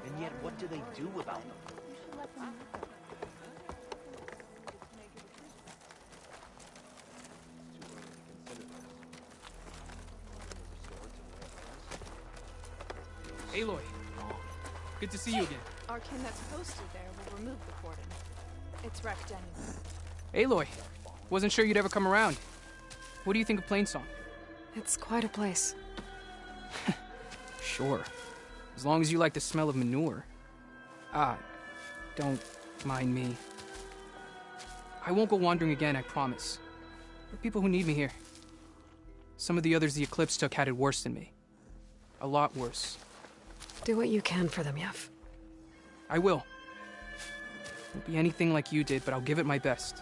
And yet, what do they do about them? Aloy, good to see you again. Our kin that's posted there will remove the cordon. It's wrecked anyway. Aloy, wasn't sure you'd ever come around. What do you think of Plainsong? It's quite a place. Sure, as long as you like the smell of manure. Don't mind me. I won't go wandering again, I promise. There are people who need me here. Some of the others the Eclipse took had it worse than me. A lot worse. Do what you can for them, Yef. I will. Won't be anything like you did, but I'll give it my best.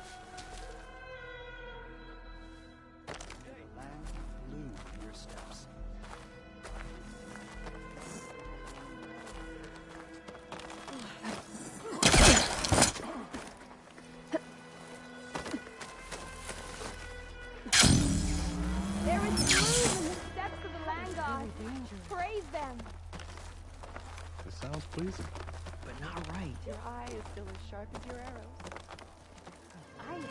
There is gloom in the steps of the land god. Praise them. It sounds pleasing. But not right. Your eye is still as sharp as your arrows. I am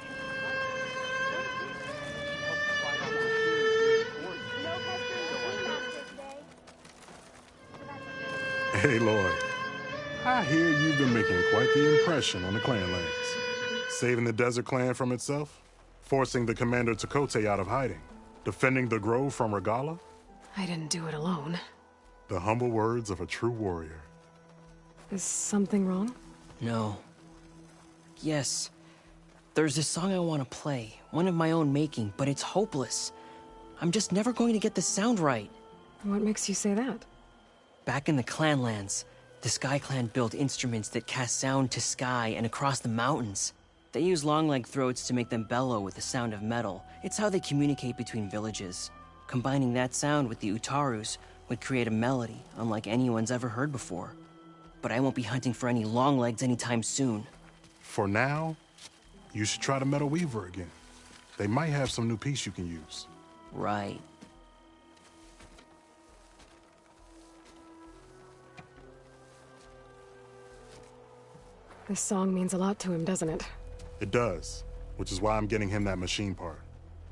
Hey, Lloyd. I hear you've been making quite the impression on the Clanlands. Saving the Desert Clan from itself, forcing the Commander Tekote out of hiding, defending the Grove from Regala. I didn't do it alone. The humble words of a true warrior. Is something wrong? No. Yes. There's this song I want to play, one of my own making, but it's hopeless. I'm just never going to get the sound right. What makes you say that? Back in the Clanlands, the Sky Clan built instruments that cast sound to sky and across the mountains. They use long-leg throats to make them bellow with the sound of metal. It's how they communicate between villages. Combining that sound with the Utarus would create a melody unlike anyone's ever heard before. But I won't be hunting for any longlegs anytime soon. For now, you should try the Metal Weaver again. They might have some new piece you can use. Right. This song means a lot to him, doesn't it? It does, which is why I'm getting him that machine part.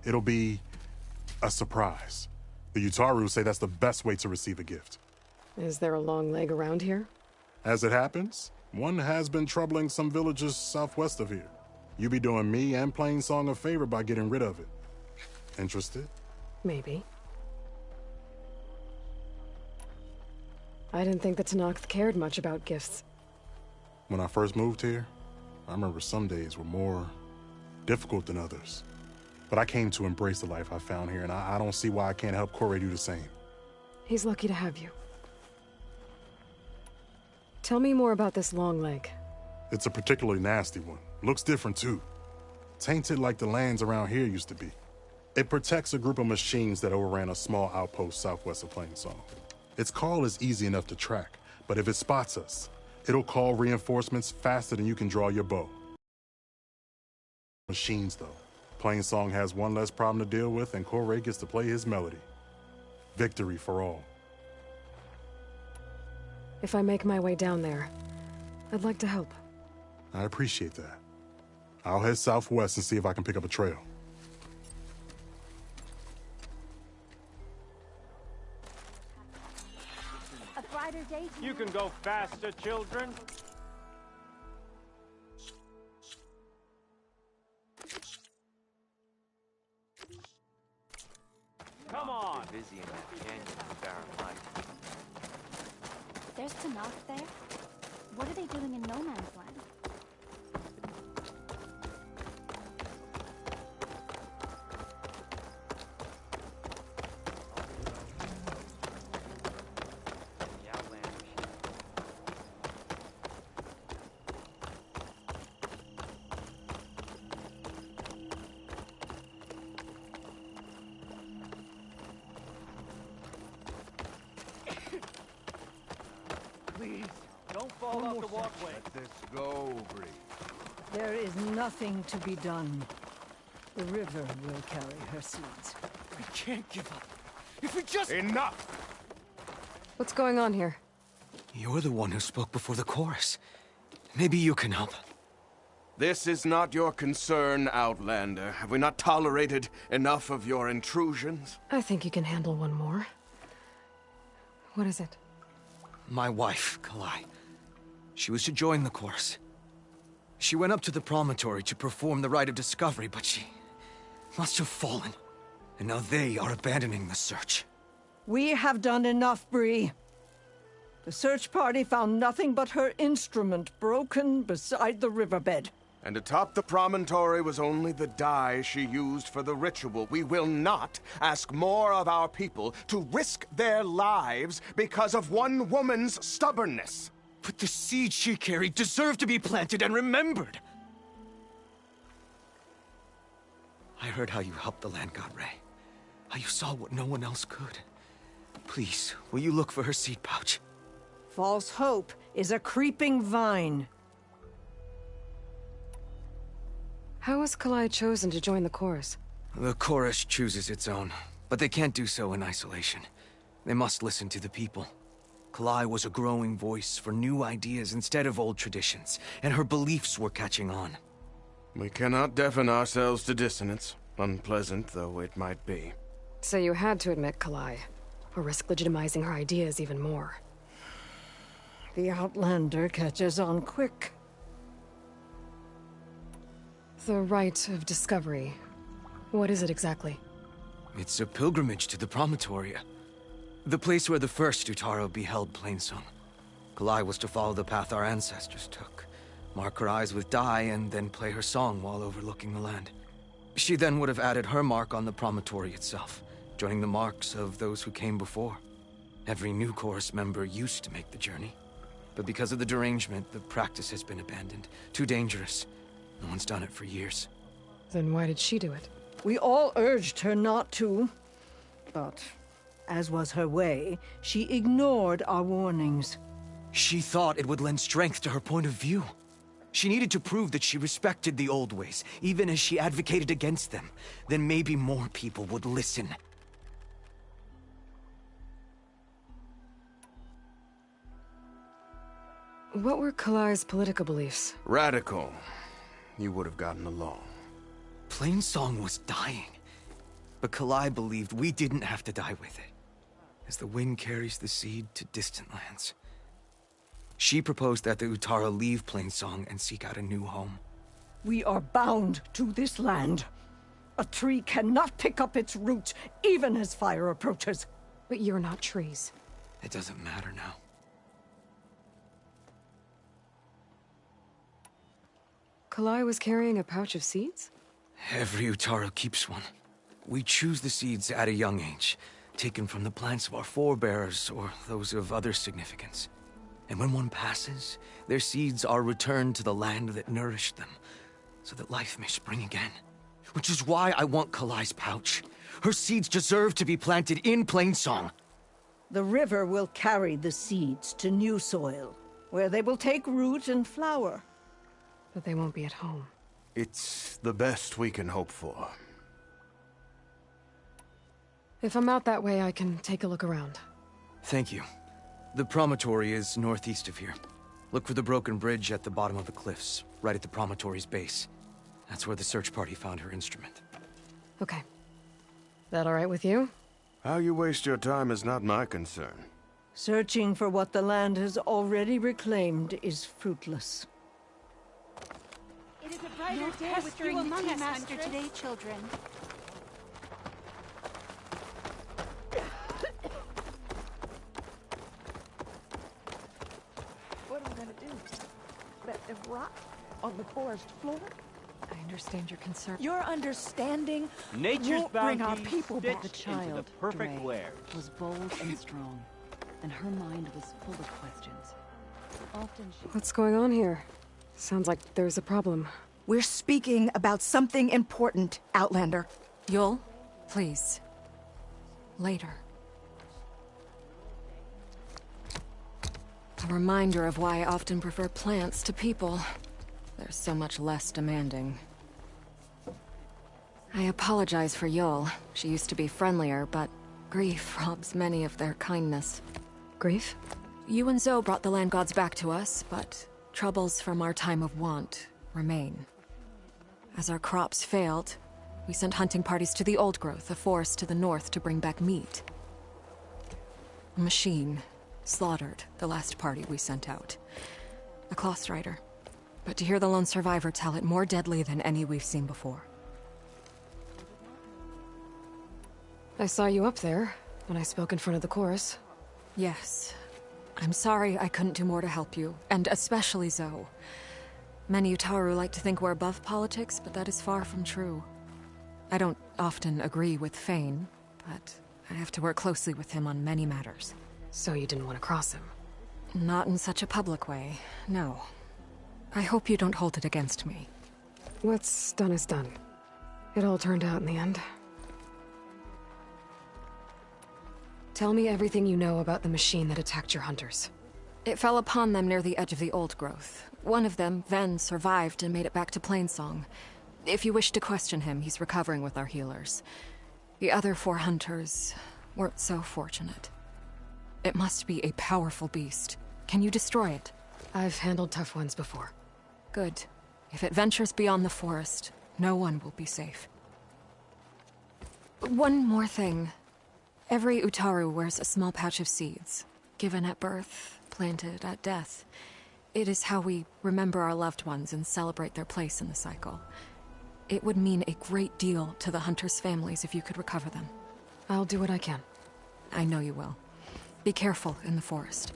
It'll be a surprise. The Utaru say that's the best way to receive a gift. Is there a long leg around here? As it happens, one has been troubling some villages southwest of here. You be doing me and Plainsong a favor by getting rid of it. Interested? Maybe. I didn't think the Tenakth cared much about gifts. When I first moved here, I remember some days were more difficult than others. But I came to embrace the life I found here, and I don't see why I can't help Corey do the same. He's lucky to have you. Tell me more about this long leg. It's a particularly nasty one. Looks different, too. Tainted like the lands around here used to be. It protects a group of machines that overran a small outpost southwest of Plainsong. Its call is easy enough to track, but if it spots us, it'll call reinforcements faster than you can draw your bow. Machines, though. Plainsong has one less problem to deal with, and Corey gets to play his melody. Victory for all. If I make my way down there, I'd like to help. I appreciate that. I'll head southwest and see if I can pick up a trail. a brighter day to You can go faster, children. Come on. Busy in that canyon with barren light. There's Tenakth there. What are they doing in no man's land? The Outlanders. Please, don't fall off the walkway. Let this go, Bree. There is nothing to be done. The river will carry her seeds. We can't give up. If we just... Enough! What's going on here? You're the one who spoke before the chorus. Maybe you can help. This is not your concern, Outlander. Have we not tolerated enough of your intrusions? I think you can handle one more. What is it? My wife, Kalai. She was to join the chorus. She went up to the promontory to perform the rite of discovery, but she must have fallen. And now they are abandoning the search. We have done enough, Bree. The search party found nothing but her instrument broken beside the riverbed. And atop the promontory was only the dye she used for the ritual. We will not ask more of our people to risk their lives because of one woman's stubbornness. But the seed she carried deserved to be planted and remembered. I heard how you helped the land god Ray. How you saw what no one else could. Please, will you look for her seed pouch? False hope is a creeping vine. How was Kalai chosen to join the chorus? The chorus chooses its own, but they can't do so in isolation. They must listen to the people. Kalai was a growing voice for new ideas instead of old traditions, and her beliefs were catching on. We cannot deafen ourselves to dissonance, unpleasant though it might be. So you had to admit Kalai, or risk legitimizing her ideas even more. The Outlander catches on quick. The rite of discovery. What is it exactly? It's a pilgrimage to the promontory. The place where the first Utaro beheld Plainsong. Kalai was to follow the path our ancestors took. Mark her eyes with dye and then play her song while overlooking the land. She then would have added her mark on the promontory itself, joining the marks of those who came before. Every new chorus member used to make the journey. But because of the derangement, the practice has been abandoned. Too dangerous. No one's done it for years. Then why did she do it? We all urged her not to. But, as was her way, she ignored our warnings. She thought it would lend strength to her point of view. She needed to prove that she respected the old ways, even as she advocated against them. Then maybe more people would listen. What were Kalai's political beliefs? Radical. You would have gotten along. Plainsong was dying. But Kalai believed we didn't have to die with it. As the wind carries the seed to distant lands. She proposed that the Utara leave Plainsong and seek out a new home. We are bound to this land. A tree cannot pick up its roots, even as fire approaches. But you're not trees. It doesn't matter now. Kalai was carrying a pouch of seeds? Every Utaro keeps one. We choose the seeds at a young age, taken from the plants of our forebears or those of other significance. And when one passes, their seeds are returned to the land that nourished them, so that life may spring again. Which is why I want Kalai's pouch. Her seeds deserve to be planted in Plainsong. The river will carry the seeds to new soil, where they will take root and flower. But they won't be at home. It's the best we can hope for. If I'm out that way, I can take a look around. Thank you. The promontory is northeast of here. Look for the broken bridge at the bottom of the cliffs, right at the promontory's base. That's where the search party found her instrument. Okay. That all right with you? How you waste your time is not my concern. Searching for what the land has already reclaimed is fruitless. It is a brighter day with you among us, Master today, children. What are we gonna do? Let them rot on the forest floor? I understand your concern. Your understanding Nature's won't bring our bounty people back. stitched The into child, the perfect Dre, wear. was bold and strong, and her mind was full of questions. Often she... What's going on here? Sounds like there's a problem. We're speaking about something important, Outlander. Yul, please. Later. A reminder of why I often prefer plants to people. They're so much less demanding. I apologize for Yul. She used to be friendlier, but grief robs many of their kindness. Grief? You and Zoe brought the land gods back to us, but troubles from our time of want remain. As our crops failed, we sent hunting parties to the Old Growth, a forest to the north, to bring back meat. A machine slaughtered the last party we sent out. A cloth strider. But to hear the lone survivor tell it, more deadly than any we've seen before. I saw you up there when I spoke in front of the chorus. Yes. I'm sorry I couldn't do more to help you, and especially Zoe. Many Utaru like to think we're above politics, but that is far from true. I don't often agree with Fane, but I have to work closely with him on many matters. So you didn't want to cross him? Not in such a public way, no. I hope you don't hold it against me. What's done is done. It all turned out in the end. Tell me everything you know about the machine that attacked your hunters. It fell upon them near the edge of the Old Growth. One of them, Ven, survived and made it back to Plainsong. If you wish to question him, he's recovering with our healers. The other 4 hunters weren't so fortunate. It must be a powerful beast. Can you destroy it? I've handled tough ones before. Good. If it ventures beyond the forest, no one will be safe. One more thing. Every Utaru wears a small pouch of seeds, given at birth, planted at death. It is how we remember our loved ones and celebrate their place in the cycle. It would mean a great deal to the hunters' families if you could recover them. I'll do what I can. I know you will. Be careful in the forest.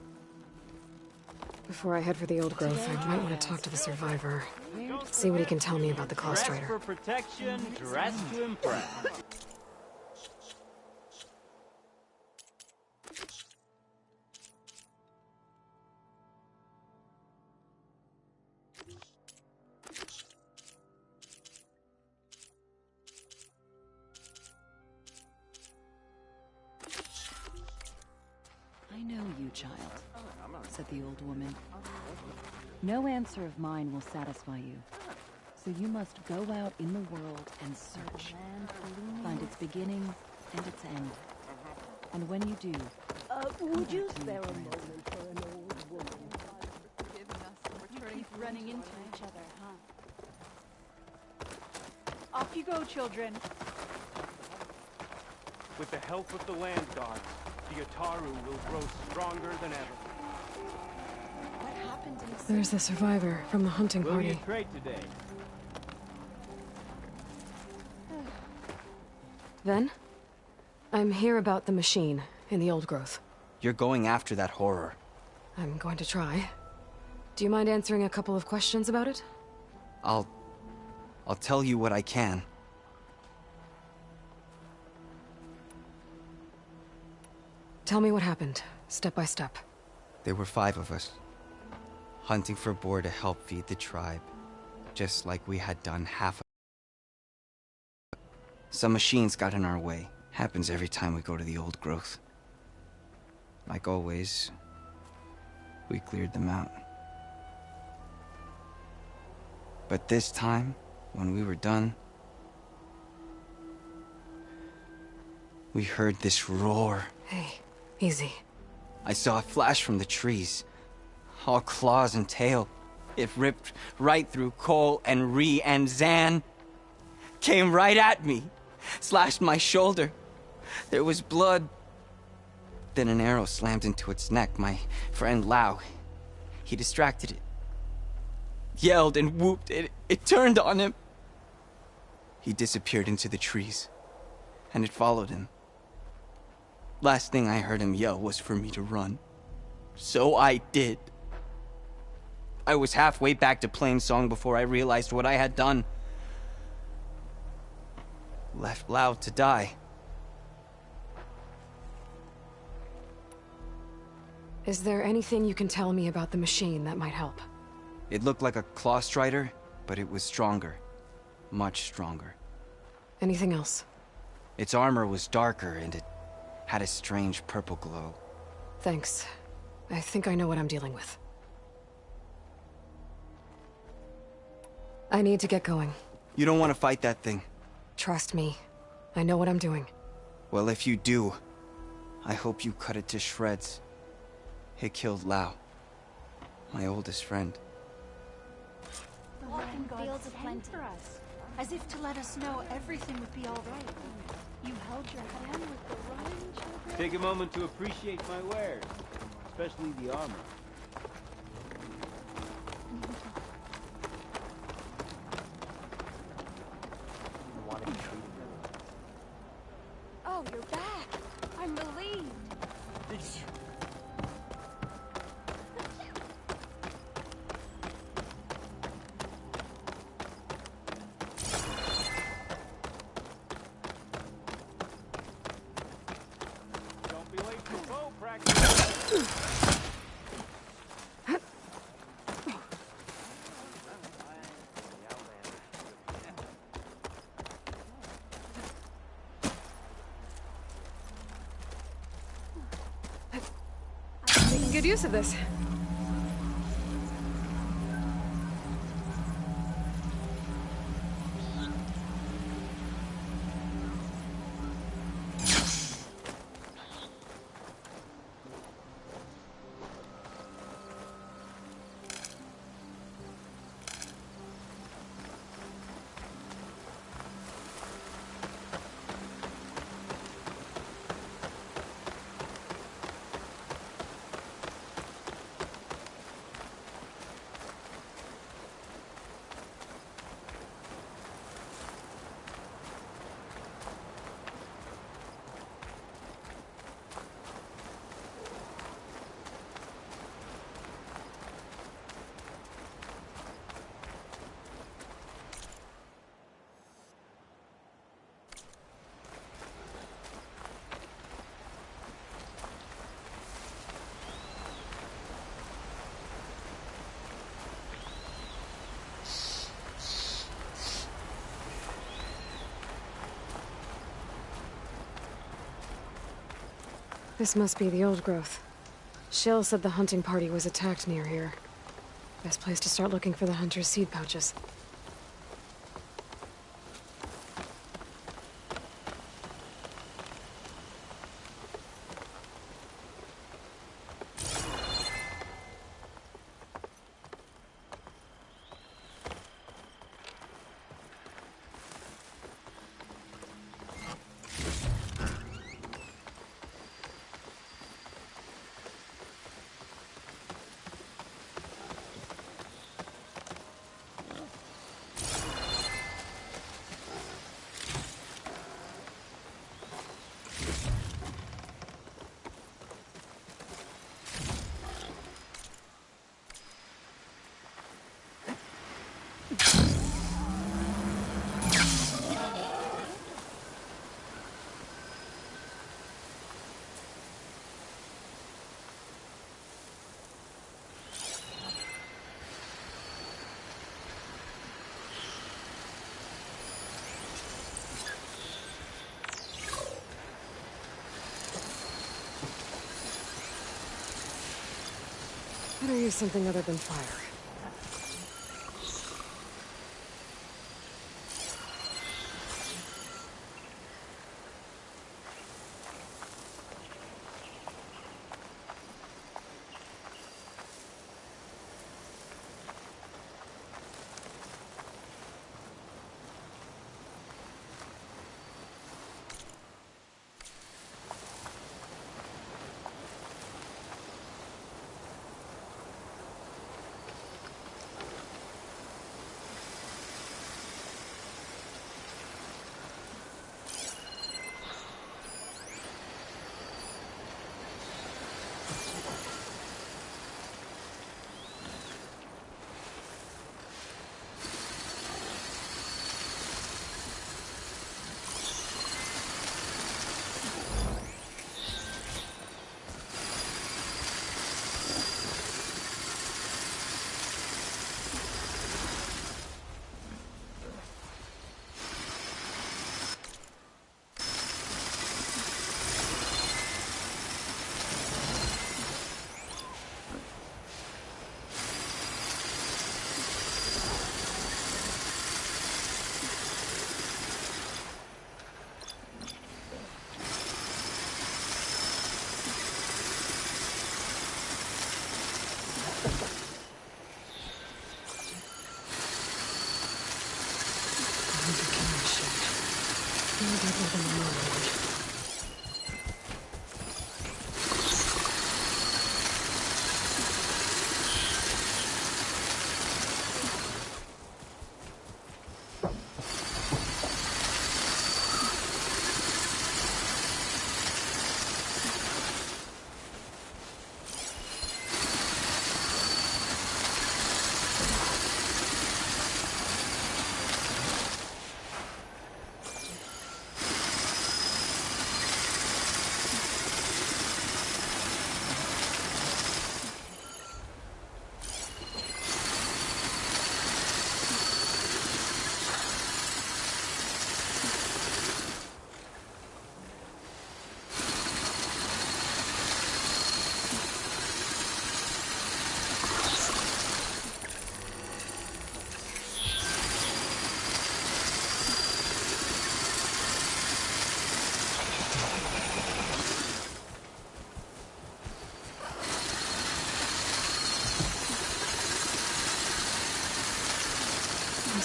Before I head for the Old Growth, I might want to talk to the survivor. See what he can tell me about the Claw Strider. Dress for protection, dress to impress. I know you, child, said the old woman. No answer of mine will satisfy you. So you must go out in the world and search. Find its beginning and its end. And when you do, would you spare a moment for an old woman? Forgiving us and returning keep running into each other, huh? Off you go, children. With the help of the land gods, the Utaru will grow stronger than ever. What happened in the There's the survivor from the hunting Will party. you trade today? Ven? I'm here about the machine in the Old Growth. You're going after that horror. I'm going to try. Do you mind answering a couple of questions about it? I'll tell you what I can. Tell me what happened, step by step. There were 5 of us, hunting for boar to help feed the tribe, just like we had done half of. Some machines got in our way. Happens every time we go to the Old Growth. Like always, we cleared them out. But this time, when we were done, we heard this roar. Hey, easy. I saw a flash from the trees, all claws and tail. It ripped right through Cole and Ree, and Zan came right at me, slashed my shoulder. There was blood. Then an arrow slammed into its neck. My friend Lau, he distracted it. Yelled and whooped. It turned on him. He disappeared into the trees, and it followed him. Last thing I heard him yell was for me to run. So I did. I was halfway back to Plainsong before I realized what I had done. Left Lau to die. Is there anything you can tell me about the machine that might help? It looked like a claw strider, but it was stronger. Much stronger. Anything else? Its armor was darker, and it had a strange purple glow. Thanks. I think I know what I'm dealing with. I need to get going. You don't want to fight that thing. Trust me. I know what I'm doing. Well, if you do, I hope you cut it to shreds. It killed Lao, my oldest friend. The walking fields of plenty for us, as if to let us know everything would be all right. You held your hand with the Rhine children. Take a moment to appreciate my wares, especially the armor. Oh, you're back. I'm relieved. Don't be late for bow practice. Making good use of this. This must be the old growth. Shell said the hunting party was attacked near here. Best place to start looking for the hunter's seed pouches. Better use something other than fire.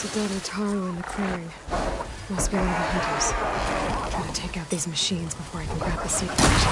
There's a dead Utaru in the clearing. Must be one of the hunters. Try to take out these machines before I can grab the seed pouch.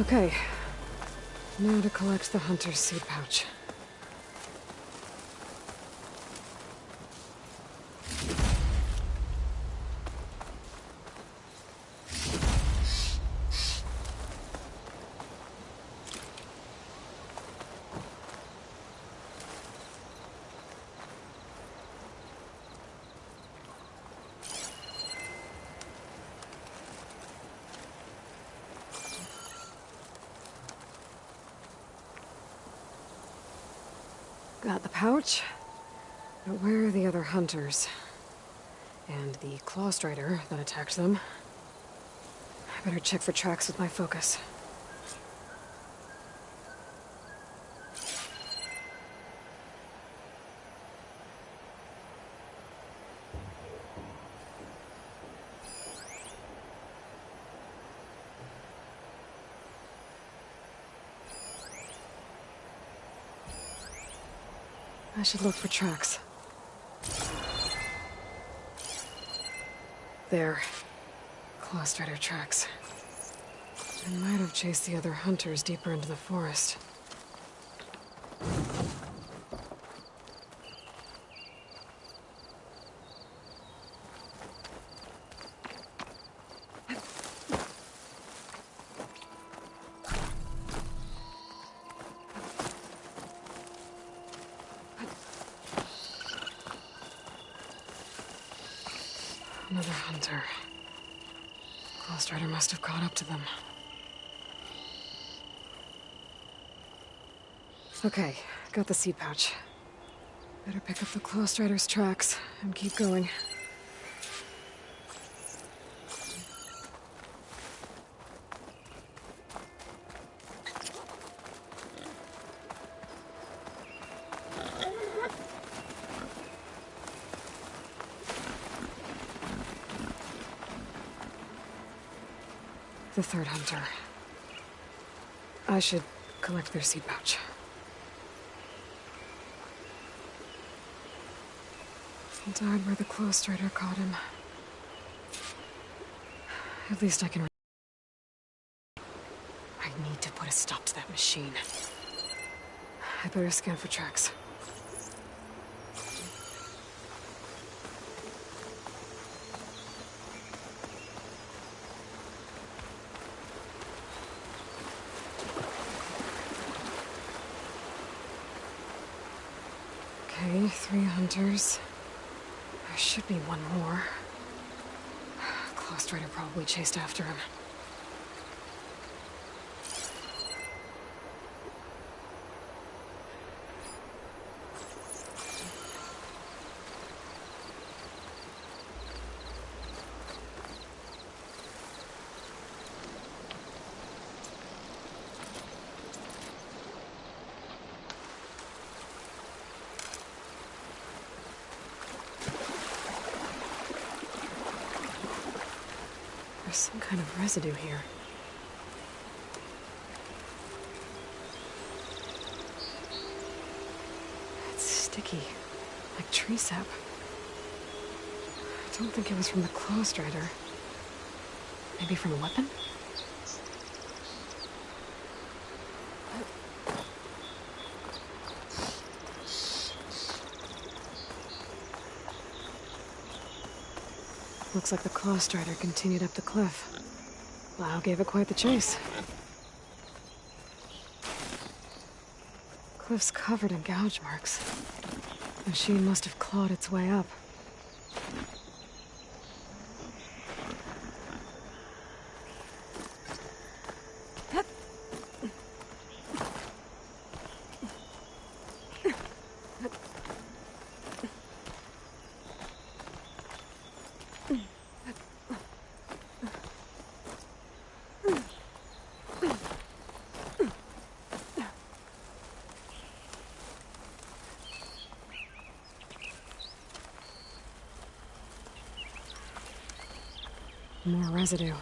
Okay. Now to collect the hunter's seed pouch. Got the pouch, but where are the other hunters? And the Claw Strider that attacked them? I better check for tracks with my focus. I should look for tracks. There. Claw Strider tracks. I might have chased the other hunters deeper into the forest. Another hunter. Claw Strider must have caught up to them. Okay, got the seed pouch. Better pick up the Claw Strider's tracks and keep going. The third hunter. I should collect their seed pouch. He died where the Claw Strider caught him. At least I can... I need to put a stop to that machine. I better scan for tracks. Okay, 3 hunters. There should be one more. Claw Strider probably chased after him. There's some kind of residue here. It's sticky, like tree sap. I don't think it was from the Claw Strider. Maybe from a weapon? Looks like the Claw Strider continued up the cliff. Lau gave it quite the chase. cliff's covered in gouge marks. The machine must have clawed its way up. More residue.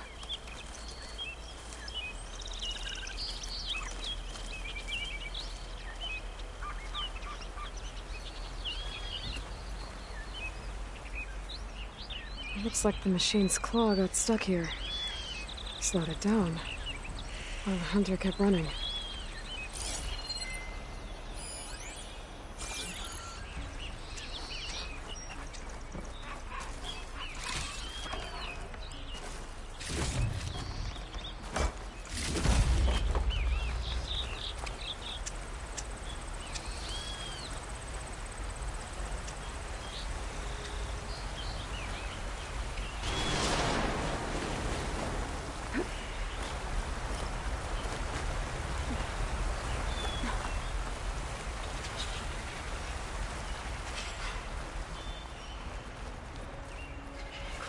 It looks like the machine's claw got stuck here. Slowed it down, while the hunter kept running.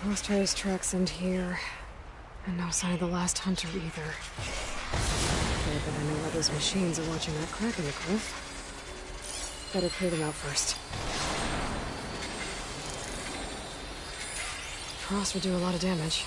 Crosstrader's tracks end here, and no sign of the last hunter either. I bet I know why those machines are watching that crack in the cliff. Better clear them out first. Frost would do a lot of damage.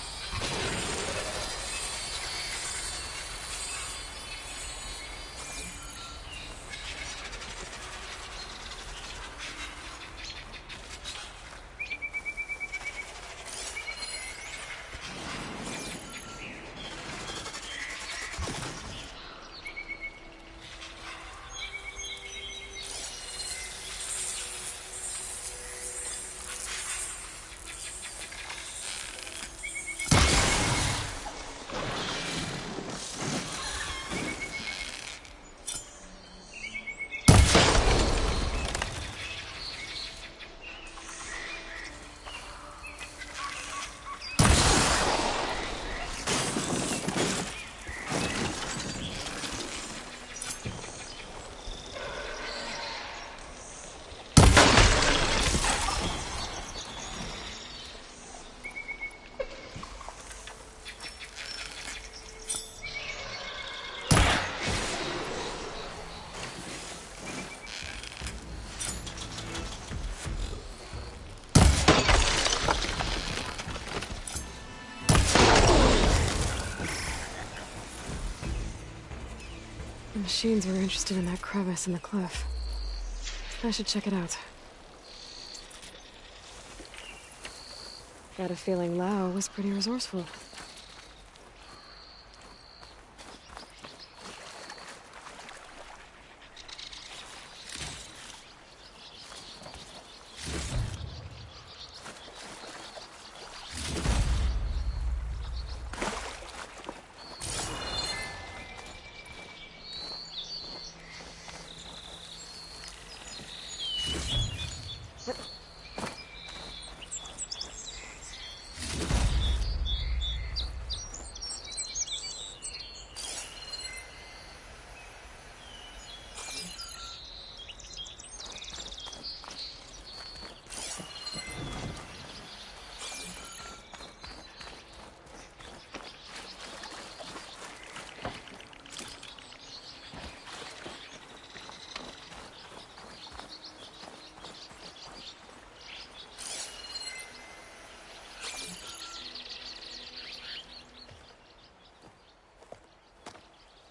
The machines were interested in that crevice in the cliff. I should check it out. Got a feeling Lao was pretty resourceful.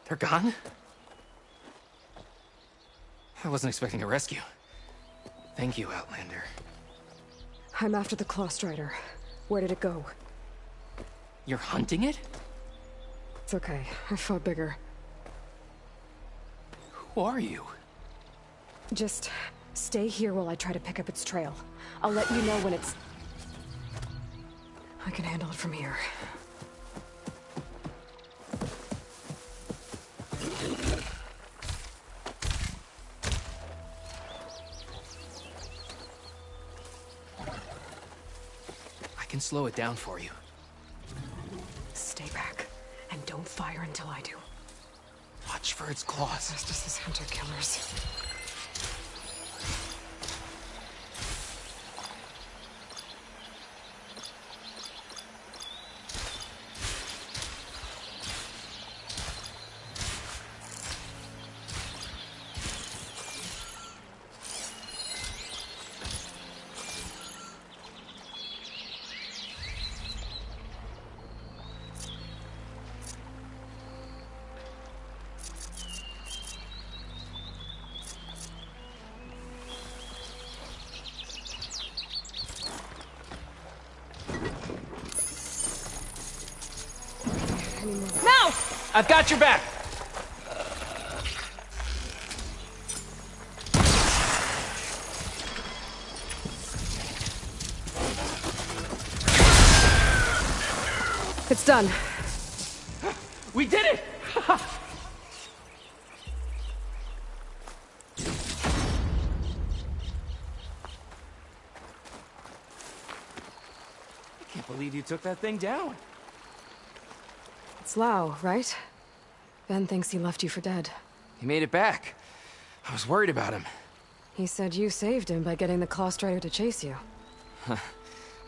They're gone? I wasn't expecting a rescue. Thank you, Outlander. I'm after the Clawstrider. Where did it go? You're hunting it? It's okay. I fought bigger. Who are you? Just stay here while I try to pick up its trail. I'll let you know when it's... I can handle it from here. slow it down for you. Stay back, and don't fire until I do. Watch for its claws. Just as this hunter-killers. No! I've got your back! It's done. We did it! I can't believe you took that thing down. It's Lau, right? Ben thinks he left you for dead. He made it back. I was worried about him. He said you saved him by getting the Claw Strider to chase you.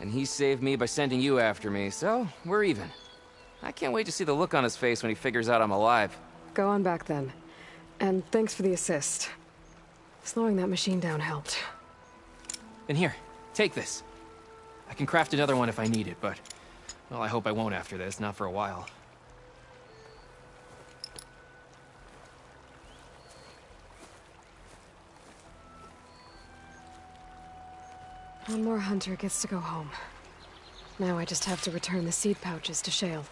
And he saved me by sending you after me, so we're even. I can't wait to see the look on his face when he figures out I'm alive. Go on back then. And thanks for the assist. Slowing that machine down helped. And here, take this. I can craft another one if I need it, but... well, I hope I won't after this, not for a while. One more hunter gets to go home. Now I just have to return the seed pouches to Shale.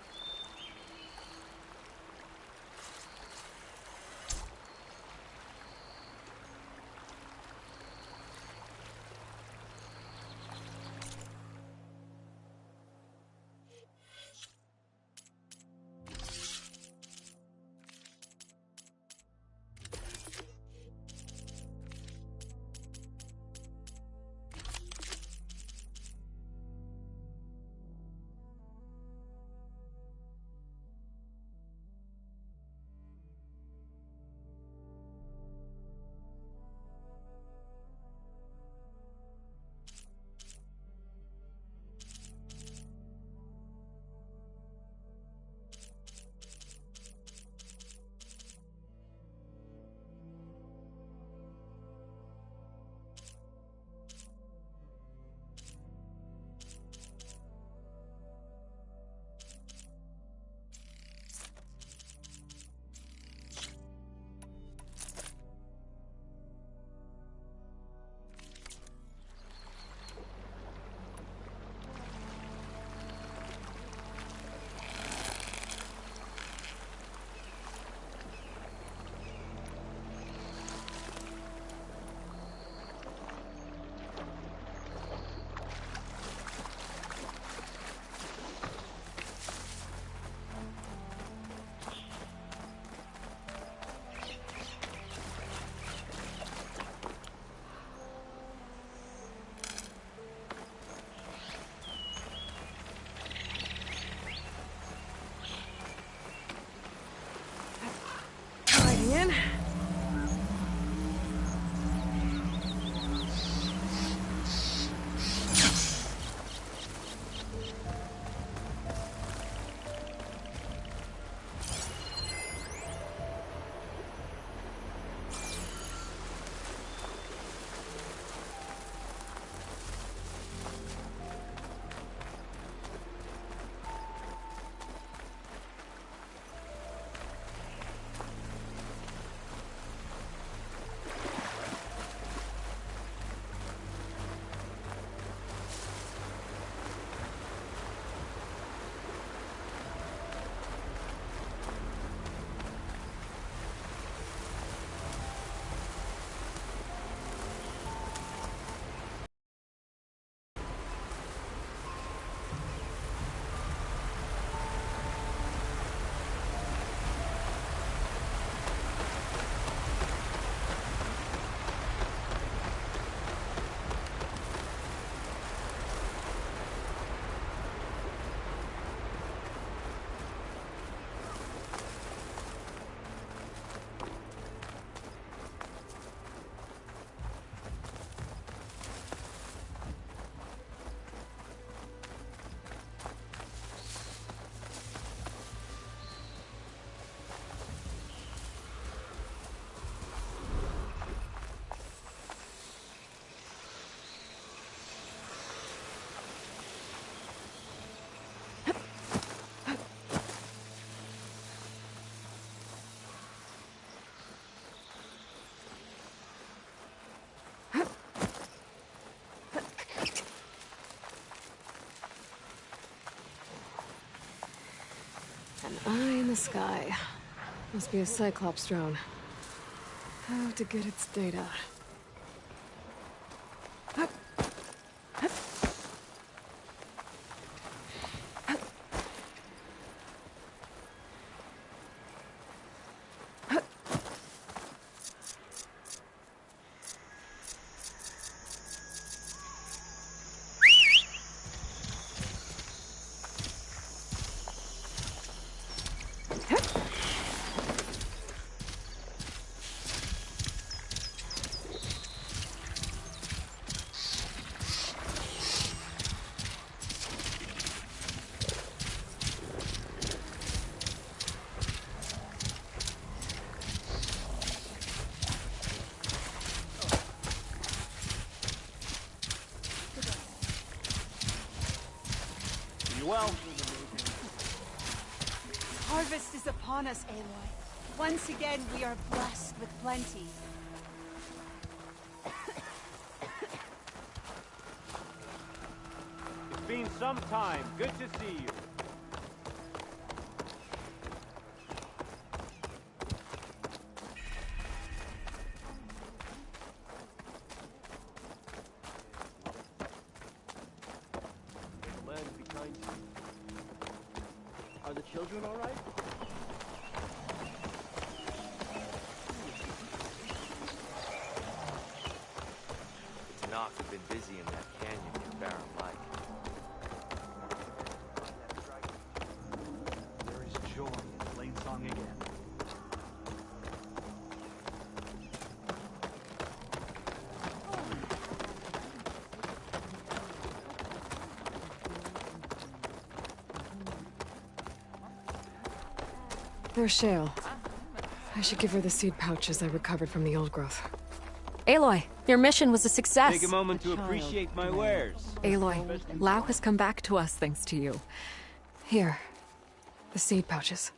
An eye in the sky. Must be a Cyclops drone. How to get its data. Well, Harvest is upon us, Aloy. Once again, we are blessed with plenty. it's been some time. Good to see you. The land behind you. Are the children all right? The Tanakh have been busy in that canyon near Barren Lake. There is joy in Plainsong again. There's Shale. I should give her the seed pouches I recovered from the old growth. Aloy, your mission was a success. Take a moment to appreciate my wares. Aloy, Lao has come back to us thanks to you. Here, the seed pouches.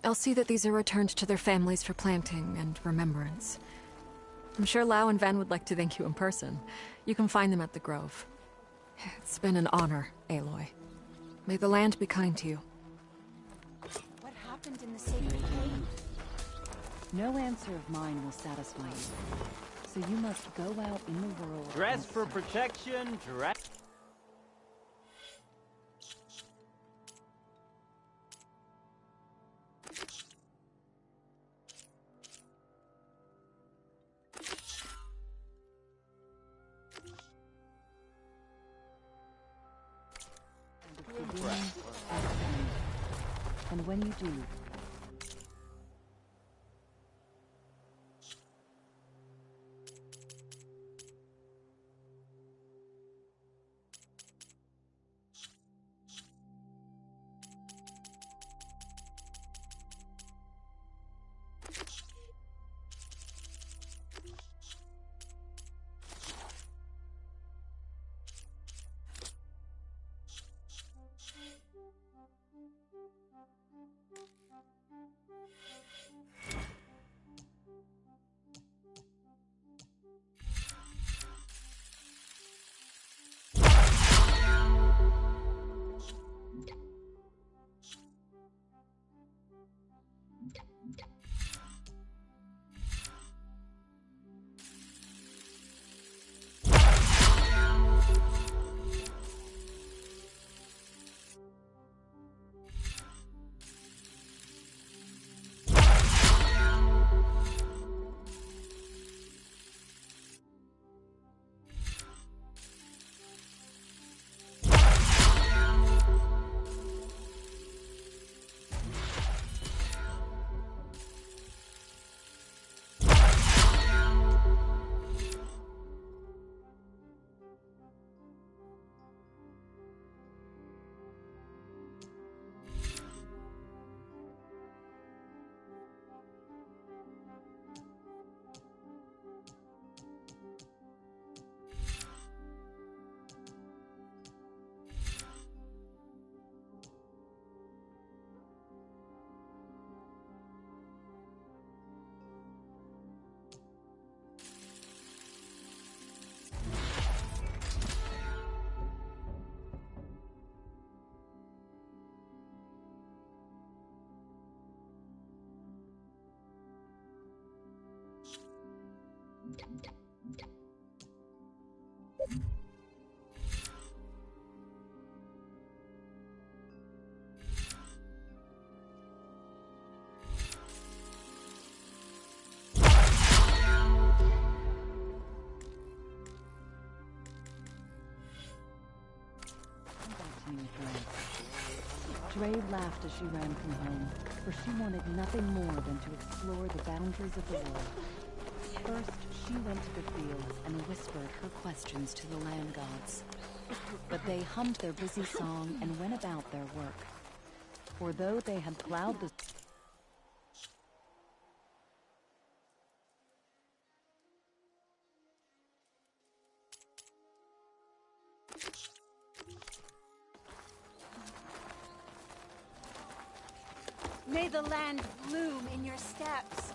I'll see that these are returned to their families for planting and remembrance. I'm sure Lao and Van would like to thank you in person. You can find them at the Grove. It's been an honor, Aloy. May the land be kind to you. What happened in the sacred cave? No answer of mine will satisfy you. So you must go out in the world. Dress for protection, dress. And when you do, Dre laughed as she ran from home, for she wanted nothing more than to explore the boundaries of the world. First, she went to the fields and whispered her questions to the land gods. But they hummed their busy song and went about their work. For though they had plowed the May the land bloom in your steps.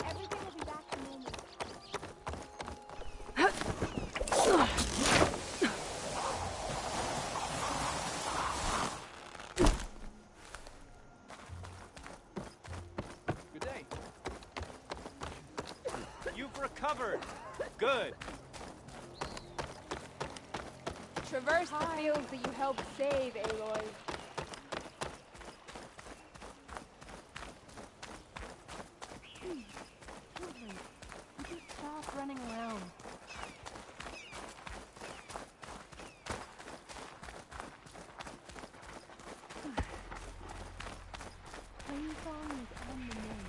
Everything will be back to normal. Good day. You've recovered. Good. Traverse the fields that you helped save, Aloy. Children, would you stop running around? Plain Song is on the mend.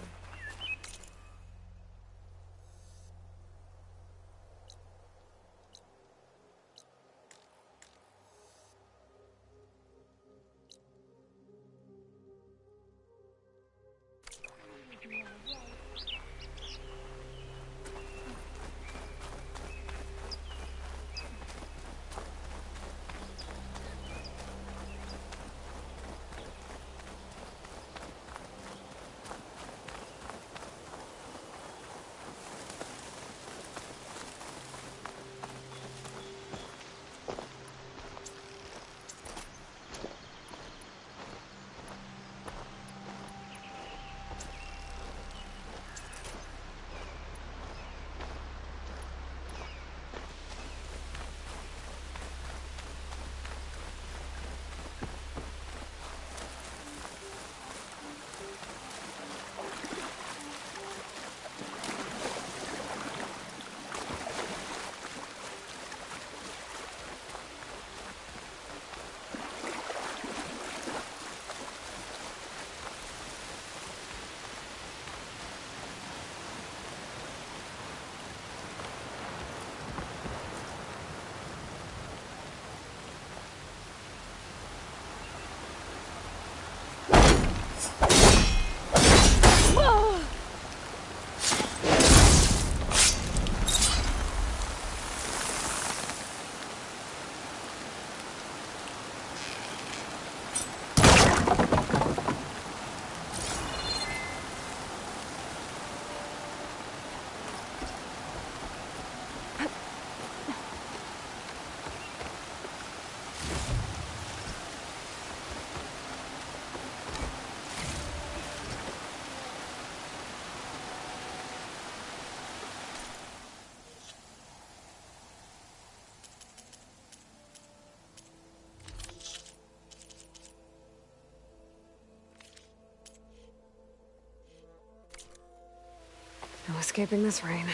No escaping this rain.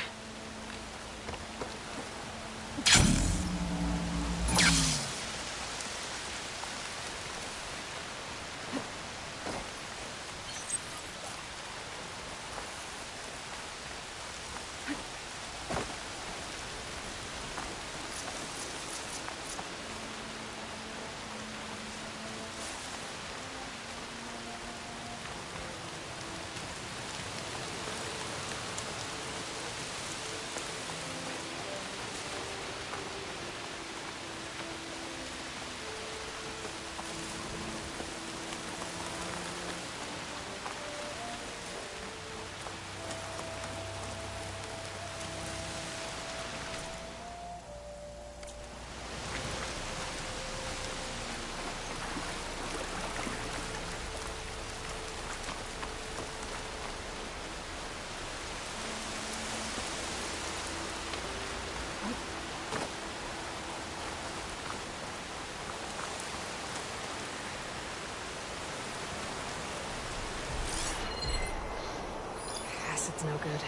Acid's no good.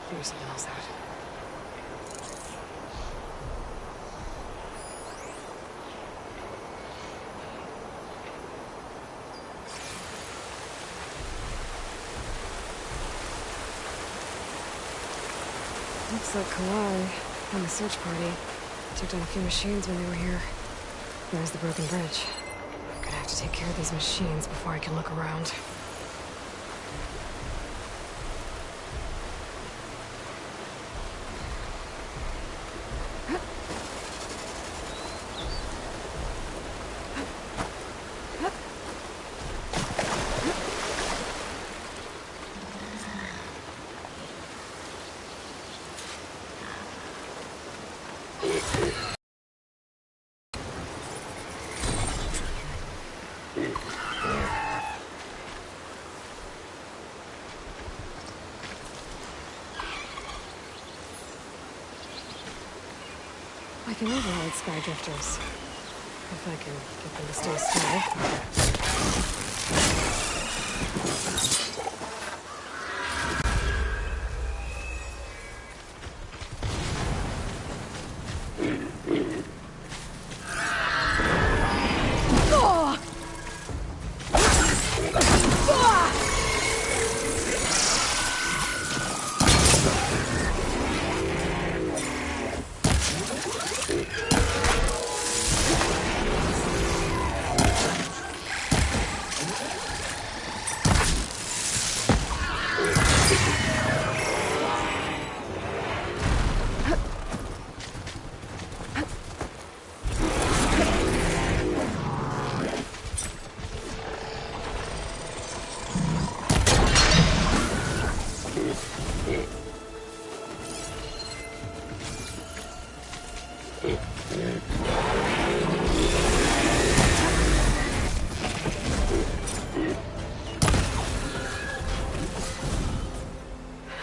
Figure something else out. Looks like Kalai and the search party took down a few machines when they were here. There's the broken bridge. I'm gonna have to take care of these machines before I can look around. I can override sky drifters. If I can get them to stay still.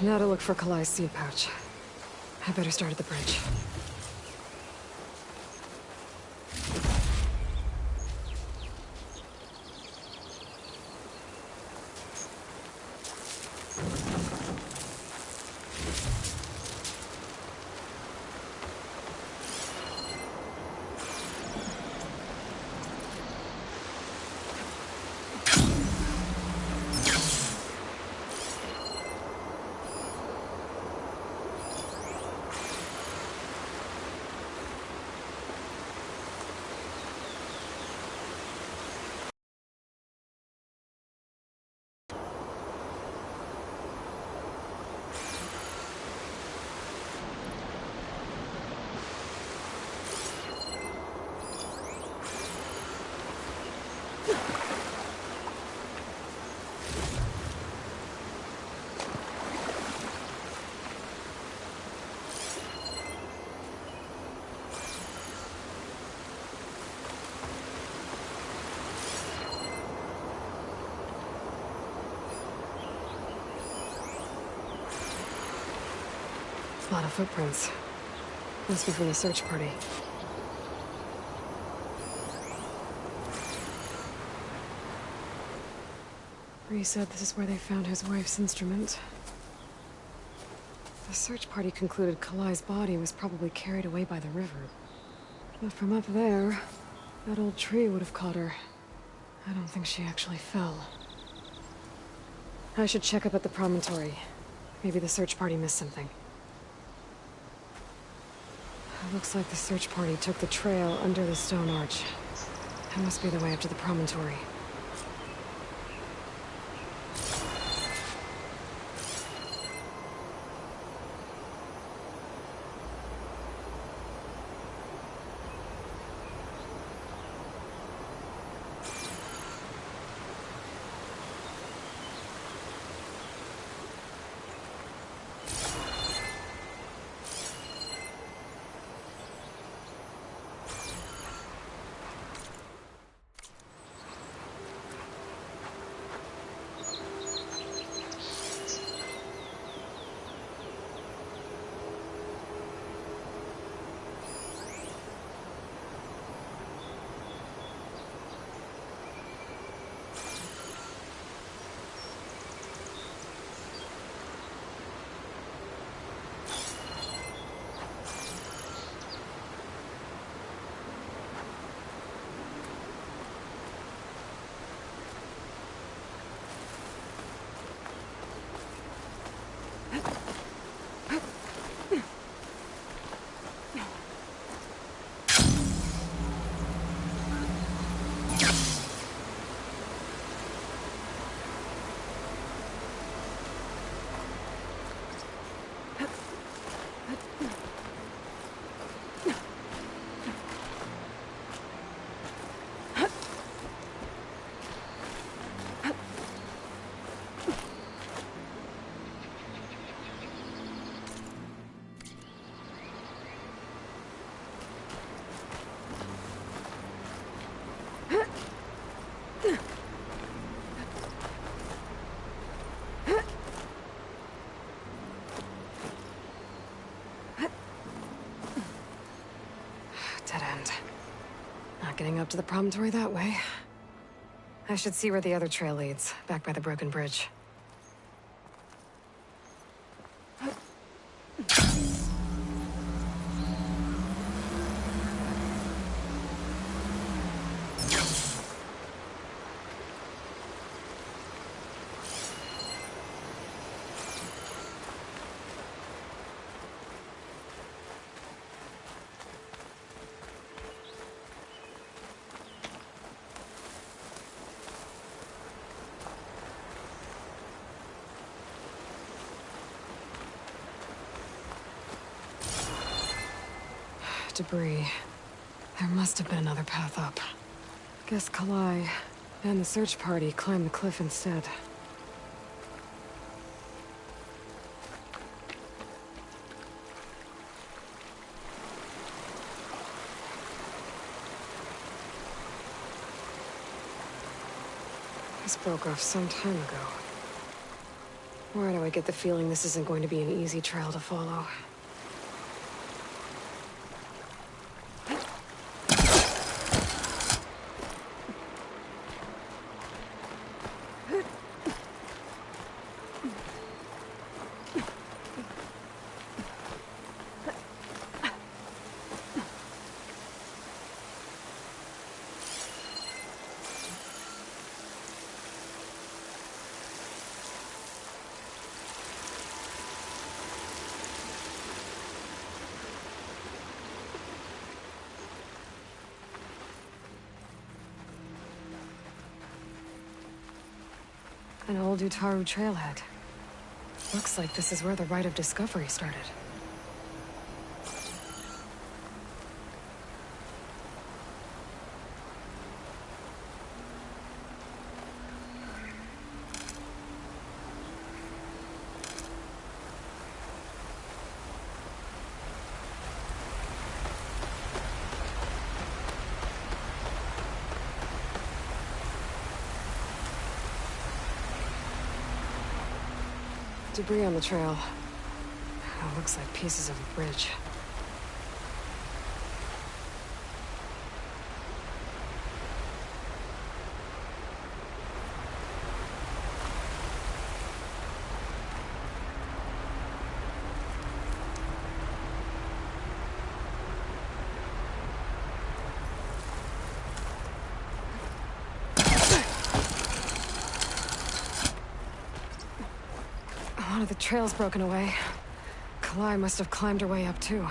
Now to look for Kalai's seed pouch. I better start at the bridge. A lot of footprints. Must be from the search party. Bree said this is where they found his wife's instrument. The search party concluded Kalai's body was probably carried away by the river. But from up there, that old tree would have caught her. I don't think she actually fell. I should check up at the promontory. Maybe the search party missed something. It looks like the search party took the trail under the stone arch. That must be the way up to the promontory. Dead end. Not getting up to the promontory that way. I should see where the other trail leads, back by the broken bridge. Debris. There must have been another path up. Guess Kalai and the search party climbed the cliff instead. This broke off some time ago. Why do I get the feeling this isn't going to be an easy trail to follow? An old Utaru trailhead. Looks like this is where the Rite of Discovery started. Debris on the trail. Oh, looks like pieces of a bridge. One of the trail's broken away. Kalai must have climbed her way up, too.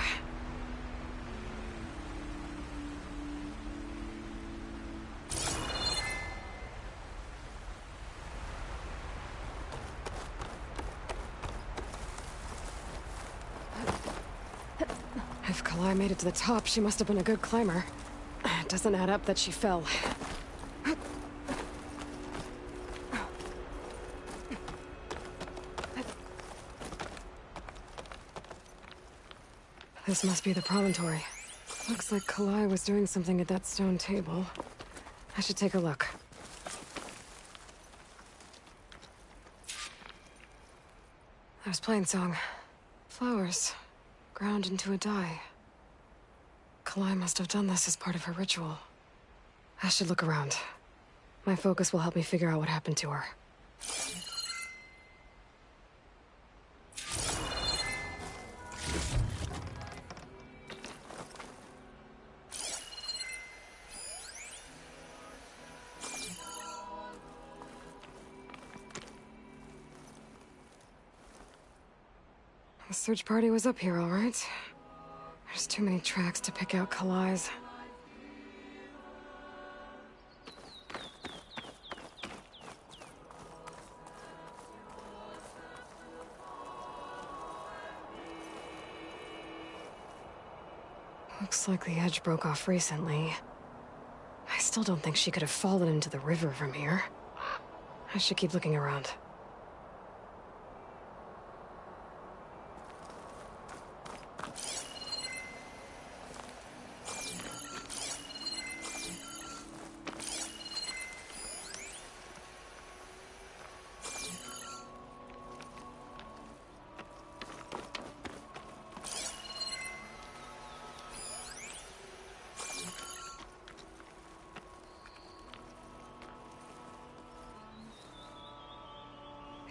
If Kalai made it to the top, she must have been a good climber. It doesn't add up that she fell. This must be the promontory. Looks like Kalai was doing something at that stone table. I should take a look. There's Plainsong. Flowers. Ground into a dye. Kalai must have done this as part of her ritual. I should look around. My focus will help me figure out what happened to her. The search party was up here, all right. There's too many tracks to pick out Kalai's. Looks like the edge broke off recently. I still don't think she could have fallen into the river from here. I should keep looking around.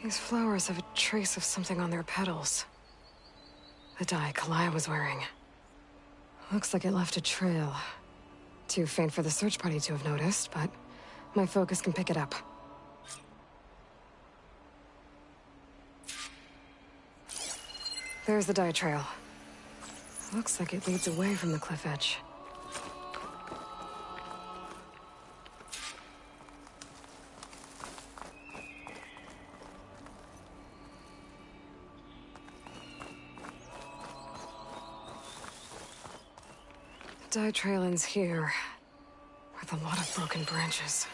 These flowers have a trace of something on their petals. The dye Kalai was wearing. Looks like it left a trail. Too faint for the search party to have noticed, but my focus can pick it up. There's the dye trail. Looks like it leads away from the cliff edge. Dye trail ends here, with a lot of broken branches.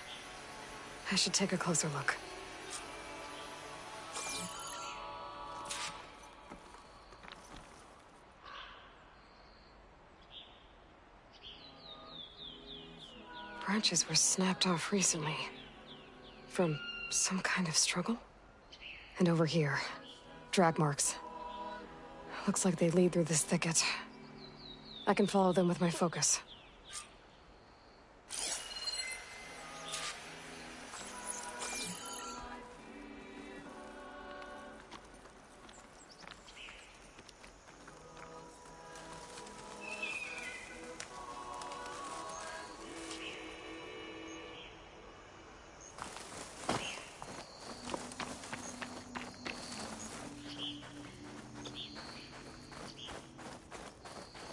I should take a closer look. Branches were snapped off recently. From some kind of struggle? And over here, drag marks. Looks like they lead through this thicket. I can follow them with my focus.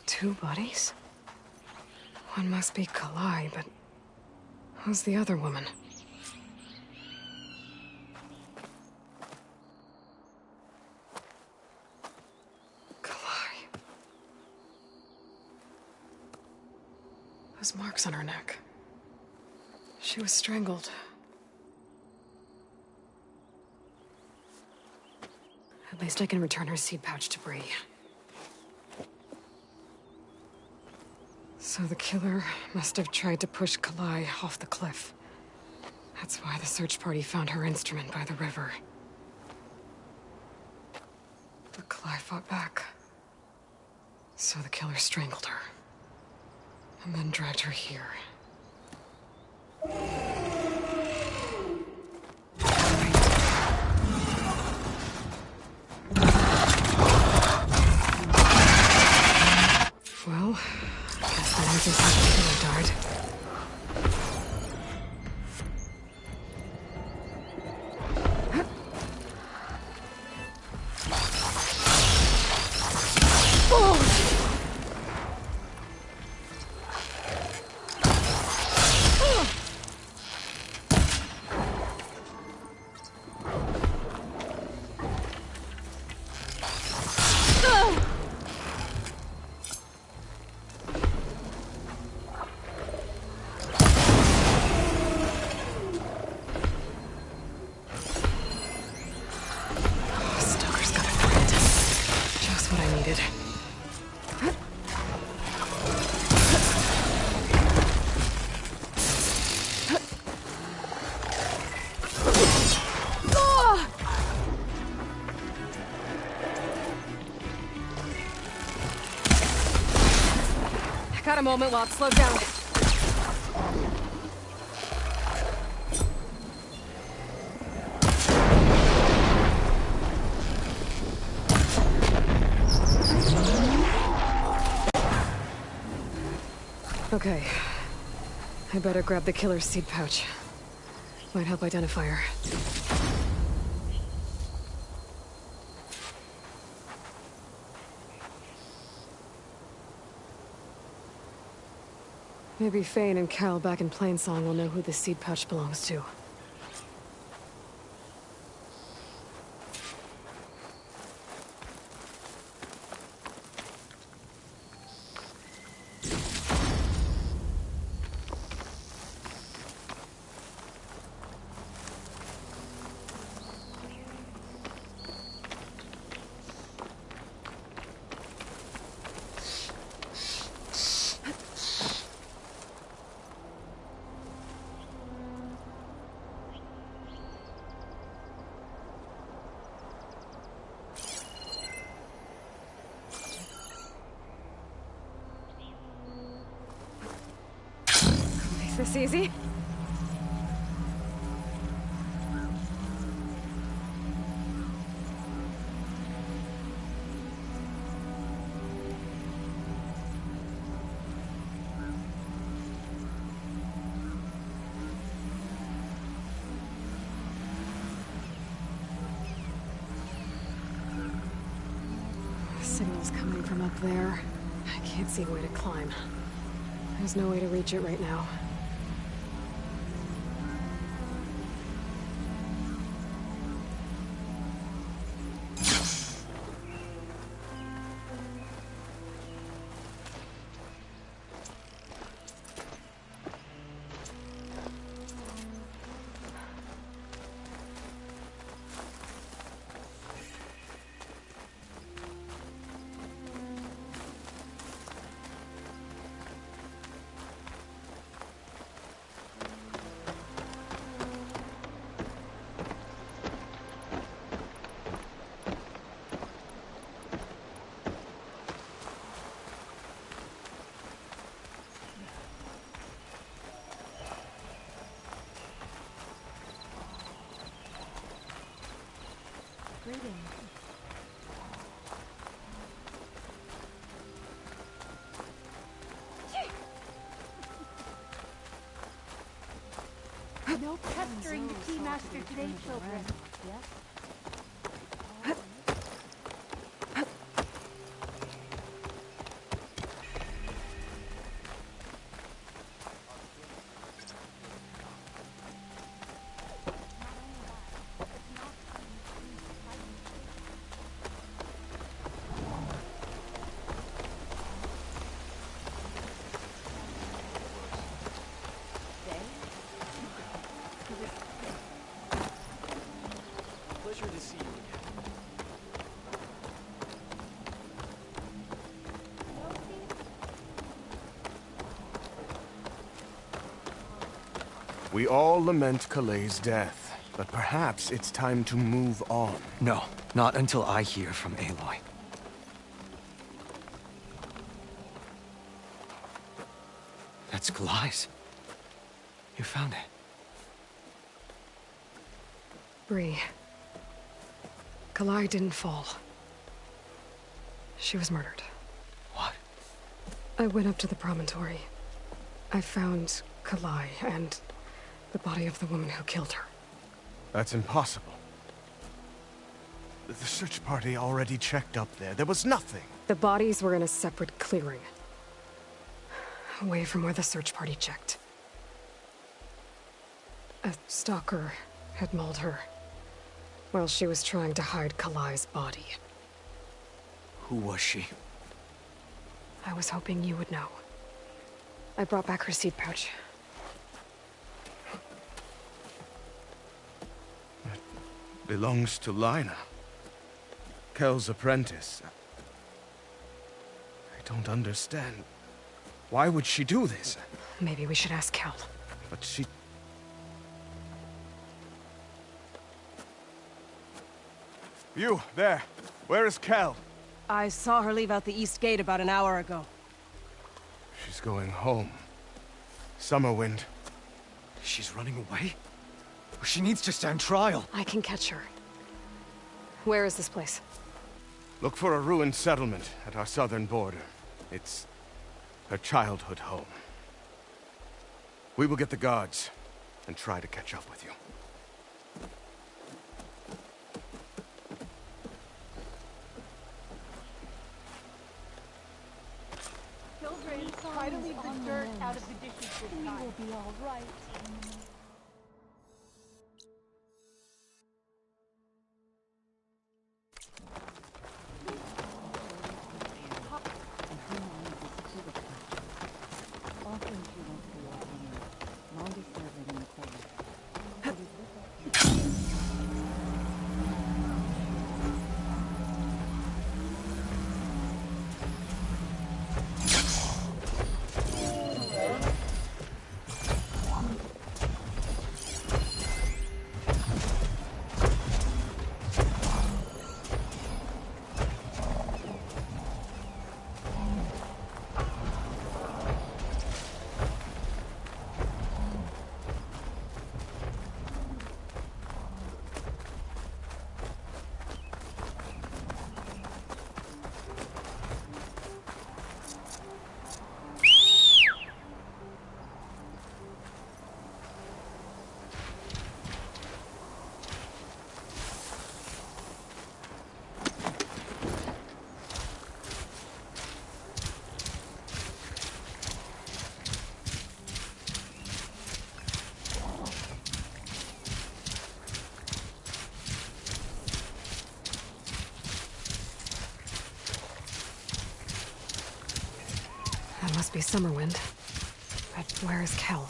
Two bodies? One must be Kalai, but who's the other woman? Kalai. Those marks on her neck. She was strangled. At least I can return her seed pouch to Bree. So the killer must have tried to push Kalai off the cliff. That's why the search party found her instrument by the river. But Kalai fought back. So the killer strangled her. And then dragged her here. Well, guess that answers how the killer died. Got a moment while it slows down. Okay. I better grab the killer's seed pouch. Might help identify her. Maybe Fane and Carol back in Plainsong will know who the seed pouch belongs to. this easy? Signal's coming from up there. I can't see a way to climb. There's no way to reach it right now. No pestering the Keymaster today, children. Yes? Pleasure to see you again. We all lament Kaleigh's death, but perhaps it's time to move on. No, not until I hear from Aloy. That's Kalai's. You found it. Bree. Kalaigh didn't fall. She was murdered. What? I went up to the promontory. I found Kalaigh and the body of the woman who killed her. That's impossible. The search party already checked up there. There was nothing. The bodies were in a separate clearing. Away from where the search party checked. A stalker had mauled her while she was trying to hide Kalai's body. Who was she? I was hoping you would know. I brought back her seed pouch. It belongs to Lina. Kel's apprentice. I don't understand. Why would she do this? Maybe we should ask Kel. But she... You, there. Where is Kel? I saw her leave out the east gate about an hour ago. She's going home. Summerwind. She's running away? She needs to stand trial. I can catch her. Where is this place? Look for a ruined settlement at our southern border. It's her childhood home. We will get the guards and try to catch up with you. Children, try to leave the dirt out of the dishes this time. We will be all right. Must be Summerwind. But where is Kel?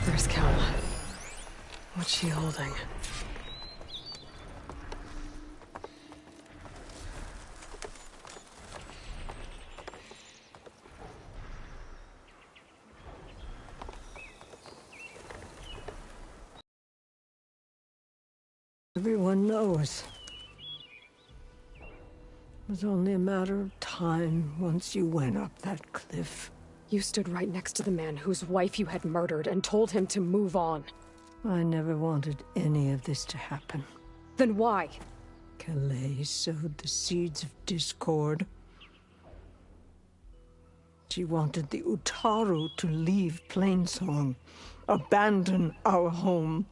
There's Kel. What's she holding? Everyone knows. It was only a matter of time once you went up that cliff. You stood right next to the man whose wife you had murdered and told him to move on. I never wanted any of this to happen. Then why? Calais sowed the seeds of discord. She wanted the Utaru to leave Plainsong, abandon our home.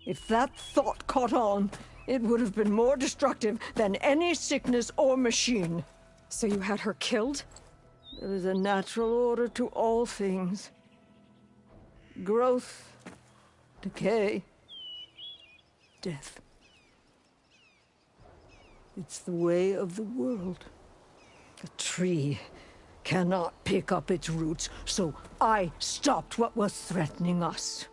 If that thought caught on, it would have been more destructive than any sickness or machine. So you had her killed? There is a natural order to all things. Growth, decay, death. It's the way of the world. A tree cannot pick up its roots, so I stopped what was threatening us.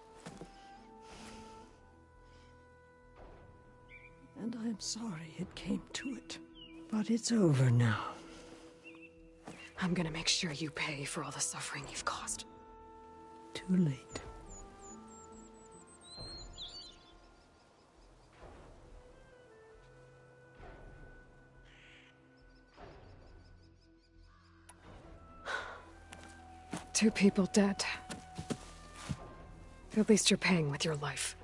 And I'm sorry it came to it. But it's over now. I'm gonna make sure you pay for all the suffering you've caused. Too late. Two people dead. At least you're paying with your life.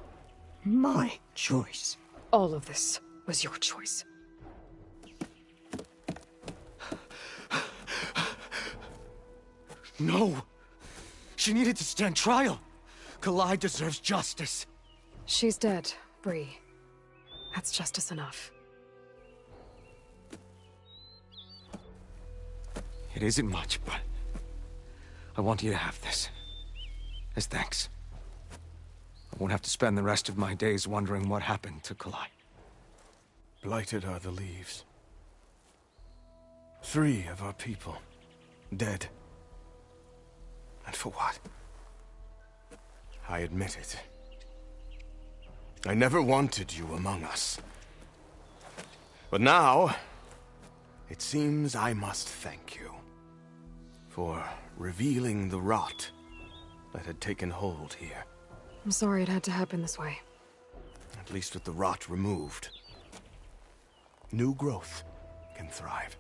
My choice. All of this was your choice. No! She needed to stand trial! Kalai deserves justice. She's dead, Bree. That's justice enough. It isn't much, but I want you to have this. As thanks. I won't have to spend the rest of my days wondering what happened to Kalai. Blighted are the leaves. 3 of our people, dead. And for what? I admit it. I never wanted you among us. But now, it seems I must thank you for revealing the rot that had taken hold here. I'm sorry it had to happen this way. At least with the rot removed, new growth can thrive.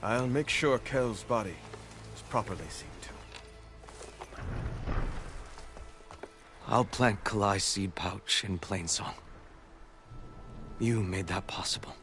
I'll make sure Kel's body is properly seen to. I'll plant Kalai's seed pouch in Plainsong. You made that possible.